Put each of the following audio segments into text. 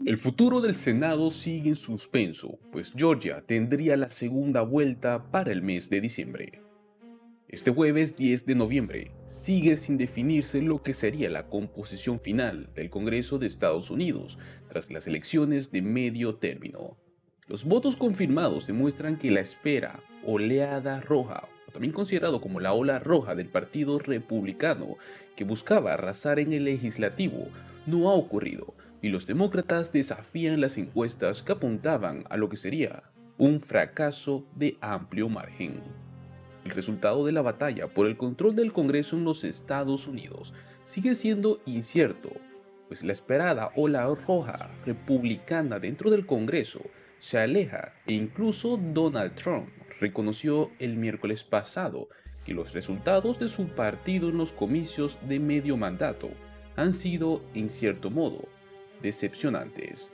El futuro del Senado sigue en suspenso, pues Georgia tendría la segunda vuelta para el mes de diciembre. Este jueves 10 de noviembre sigue sin definirse lo que sería la composición final del Congreso de Estados Unidos tras las elecciones de medio término. Los votos confirmados demuestran que la espera oleada roja, o también considerado como la ola roja del Partido Republicano, que buscaba arrasar en el legislativo, no ha ocurrido, y los demócratas desafían las encuestas que apuntaban a lo que sería un fracaso de amplio margen. El resultado de la batalla por el control del Congreso en los Estados Unidos sigue siendo incierto, pues la esperada ola roja republicana dentro del Congreso se aleja e incluso Donald Trump reconoció el miércoles pasado que los resultados de su partido en los comicios de medio mandato han sido, en cierto modo, decepcionantes.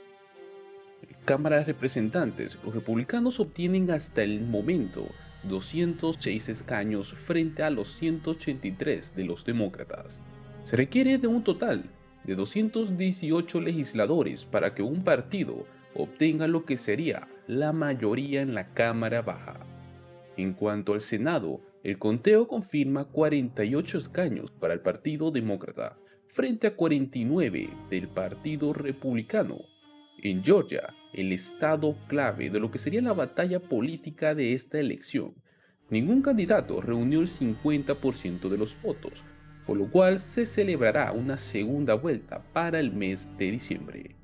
Cámara de Representantes, los republicanos obtienen hasta el momento 206 escaños frente a los 183 de los demócratas. Se requiere de un total de 218 legisladores para que un partido obtenga lo que sería la mayoría en la Cámara Baja. En cuanto al Senado, el conteo confirma 48 escaños para el Partido Demócrata frente a 49 del Partido Republicano. En Georgia, el estado clave de lo que sería la batalla política de esta elección, ningún candidato reunió el 50% de los votos, por lo cual se celebrará una segunda vuelta para el mes de diciembre.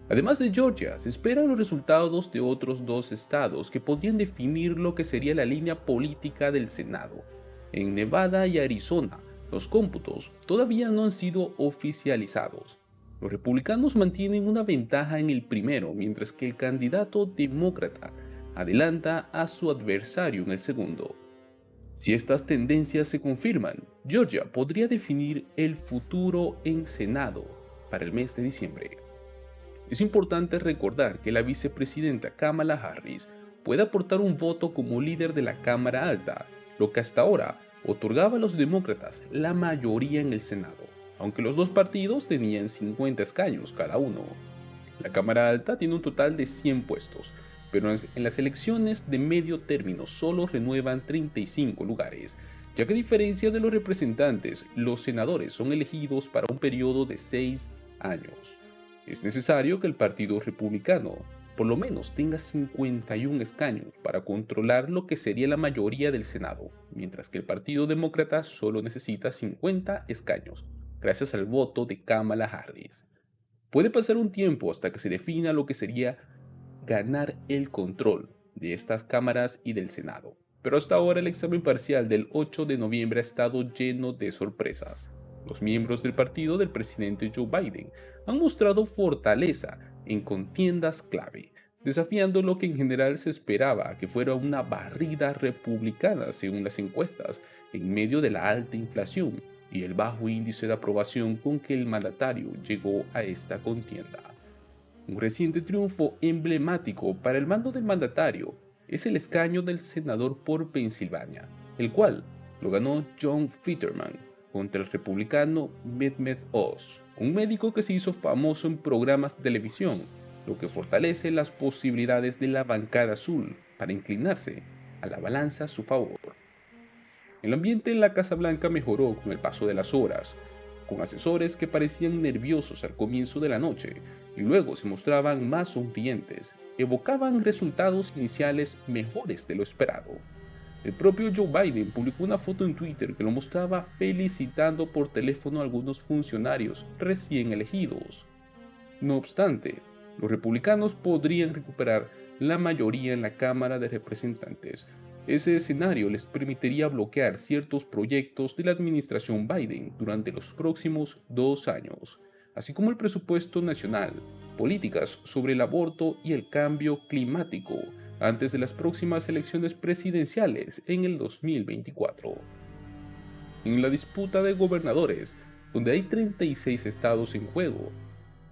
Además de Georgia, se esperan los resultados de otros dos estados que podrían definir lo que sería la línea política del Senado. En Nevada y Arizona, los cómputos todavía no han sido oficializados. Los republicanos mantienen una ventaja en el primero, mientras que el candidato demócrata adelanta a su adversario en el segundo. Si estas tendencias se confirman, Georgia podría definir el futuro en Senado para el mes de diciembre. Es importante recordar que la vicepresidenta Kamala Harris puede aportar un voto como líder de la Cámara Alta, lo que hasta ahora otorgaba a los demócratas la mayoría en el Senado, aunque los dos partidos tenían 50 escaños cada uno. La Cámara Alta tiene un total de 100 puestos, pero en las elecciones de medio término solo renuevan 35 lugares, ya que a diferencia de los representantes, los senadores son elegidos para un periodo de 6 años. Es necesario que el Partido Republicano por lo menos tenga 51 escaños para controlar lo que sería la mayoría del Senado, mientras que el Partido Demócrata solo necesita 50 escaños, gracias al voto de Kamala Harris. Puede pasar un tiempo hasta que se defina lo que sería ganar el control de estas cámaras y del Senado, pero hasta ahora el examen parcial del 8 de noviembre ha estado lleno de sorpresas. Los miembros del partido del presidente Joe Biden han mostrado fortaleza en contiendas clave, desafiando lo que en general se esperaba que fuera una barrida republicana según las encuestas, en medio de la alta inflación y el bajo índice de aprobación con que el mandatario llegó a esta contienda. Un reciente triunfo emblemático para el mando del mandatario es el escaño del senador por Pensilvania, el cual lo ganó John Fetterman contra el republicano Mehmet Oz, un médico que se hizo famoso en programas de televisión, lo que fortalece las posibilidades de la bancada azul para inclinarse a la balanza a su favor. El ambiente en la Casa Blanca mejoró con el paso de las horas, con asesores que parecían nerviosos al comienzo de la noche y luego se mostraban más sonrientes, evocaban resultados iniciales mejores de lo esperado. El propio Joe Biden publicó una foto en Twitter que lo mostraba felicitando por teléfono a algunos funcionarios recién elegidos. No obstante, los republicanos podrían recuperar la mayoría en la Cámara de Representantes. Ese escenario les permitiría bloquear ciertos proyectos de la administración Biden durante los próximos 2 años, así como el presupuesto nacional, políticas sobre el aborto y el cambio climático, antes de las próximas elecciones presidenciales en el 2024. En la disputa de gobernadores, donde hay 36 estados en juego,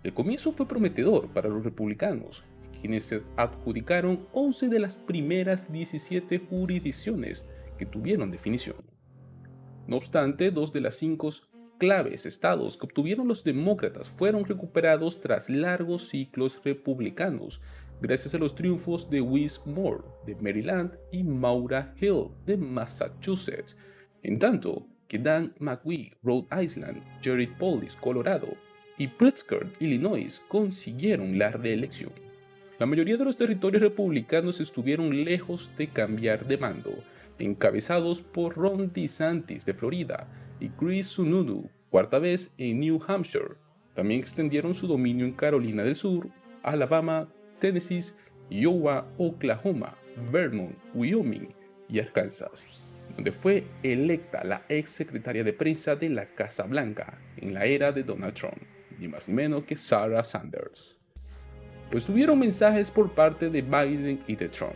el comienzo fue prometedor para los republicanos, quienes se adjudicaron 11 de las primeras 17 jurisdicciones que tuvieron definición. No obstante, dos de las 5 claves estados que obtuvieron los demócratas fueron recuperados tras largos ciclos republicanos, gracias a los triunfos de Wes Moore de Maryland y Maura Hill de Massachusetts, en tanto que Dan McWee, Rhode Island, Jared Polis, Colorado, y Pritzker, Illinois, consiguieron la reelección. La mayoría de los territorios republicanos estuvieron lejos de cambiar de mando, encabezados por Ron DeSantis de Florida y Chris Sununu, cuarta vez en New Hampshire. También extendieron su dominio en Carolina del Sur, Alabama, Tennessee, Iowa, Oklahoma, Vermont, Wyoming y Arkansas, donde fue electa la ex secretaria de prensa de la Casa Blanca en la era de Donald Trump, ni más ni menos que Sarah Sanders. Pues tuvieron mensajes por parte de Biden y de Trump,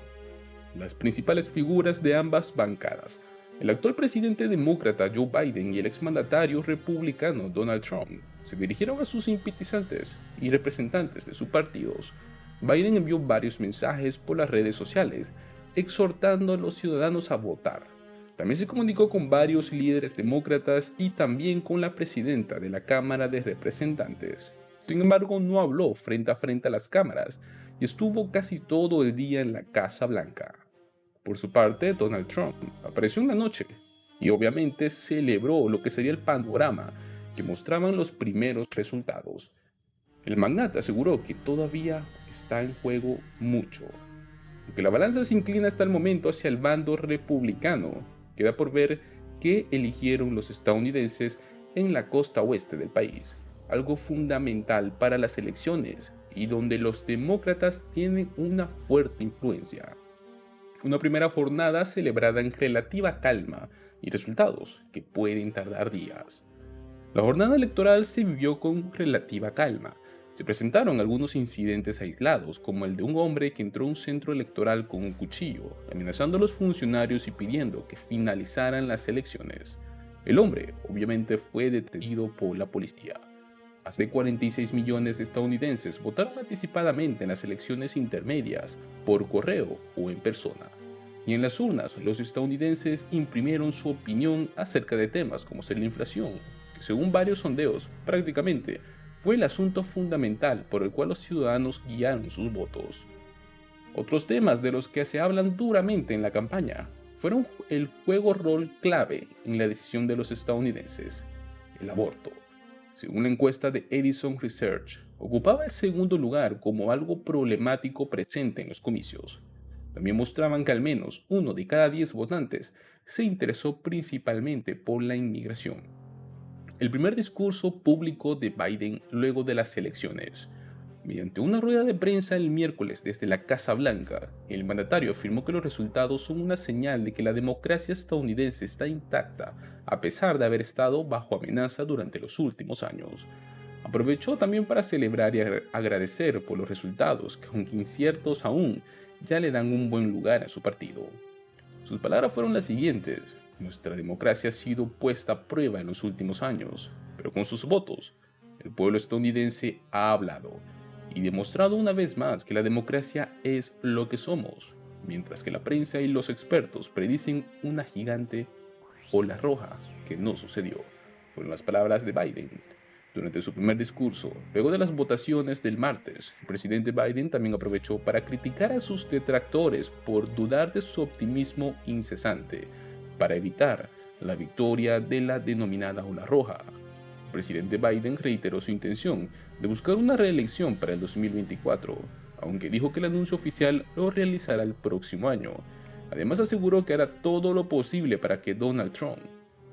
las principales figuras de ambas bancadas. El actual presidente demócrata Joe Biden y el exmandatario republicano Donald Trump se dirigieron a sus simpatizantes y representantes de sus partidos. Biden envió varios mensajes por las redes sociales, exhortando a los ciudadanos a votar. También se comunicó con varios líderes demócratas y también con la presidenta de la Cámara de Representantes. Sin embargo, no habló frente a las cámaras y estuvo casi todo el día en la Casa Blanca. Por su parte, Donald Trump apareció en la noche y obviamente celebró lo que sería el panorama que mostraban los primeros resultados. El magnate aseguró que todavía está en juego mucho. Aunque la balanza se inclina hasta el momento hacia el bando republicano, queda por ver qué eligieron los estadounidenses en la costa oeste del país, algo fundamental para las elecciones y donde los demócratas tienen una fuerte influencia. Una primera jornada celebrada en relativa calma y resultados que pueden tardar días. La jornada electoral se vivió con relativa calma. Se presentaron algunos incidentes aislados, como el de un hombre que entró a un centro electoral con un cuchillo, amenazando a los funcionarios y pidiendo que finalizaran las elecciones. El hombre, obviamente, fue detenido por la policía. Más de 46 millones de estadounidenses votaron anticipadamente en las elecciones intermedias, por correo o en persona. Y en las urnas, los estadounidenses imprimieron su opinión acerca de temas como ser la inflación, que según varios sondeos, prácticamente fue el asunto fundamental por el cual los ciudadanos guiaron sus votos. Otros temas de los que se hablan duramente en la campaña fueron el juego rol clave en la decisión de los estadounidenses, el aborto. Según la encuesta de Edison Research, ocupaba el segundo lugar como algo problemático presente en los comicios. También mostraban que al menos 1 de cada 10 votantes se interesó principalmente por la inmigración. El primer discurso público de Biden luego de las elecciones. Mediante una rueda de prensa el miércoles desde la Casa Blanca, el mandatario afirmó que los resultados son una señal de que la democracia estadounidense está intacta, a pesar de haber estado bajo amenaza durante los últimos años. Aprovechó también para celebrar y agradecer por los resultados que, aunque inciertos aún, ya le dan un buen lugar a su partido. Sus palabras fueron las siguientes: nuestra democracia ha sido puesta a prueba en los últimos años, pero con sus votos, el pueblo estadounidense ha hablado y demostrado una vez más que la democracia es lo que somos, mientras que la prensa y los expertos predicen una gigante ola roja que no sucedió. Fueron las palabras de Biden. Durante su primer discurso, luego de las votaciones del martes, el presidente Biden también aprovechó para criticar a sus detractores por dudar de su optimismo incesante, para evitar la victoria de la denominada ola roja. El presidente Biden reiteró su intención de buscar una reelección para el 2024, aunque dijo que el anuncio oficial lo realizará el próximo año. Además aseguró que hará todo lo posible para que Donald Trump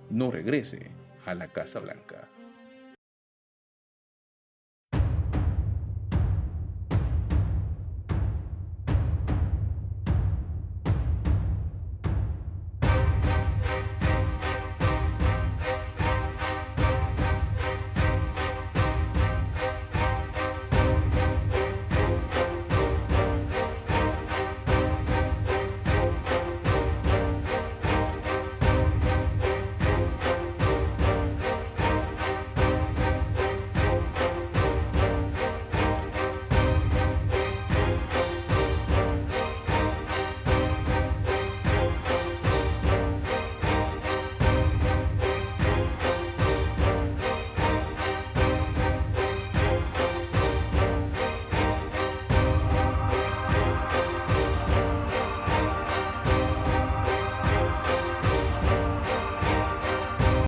no regrese a la Casa Blanca.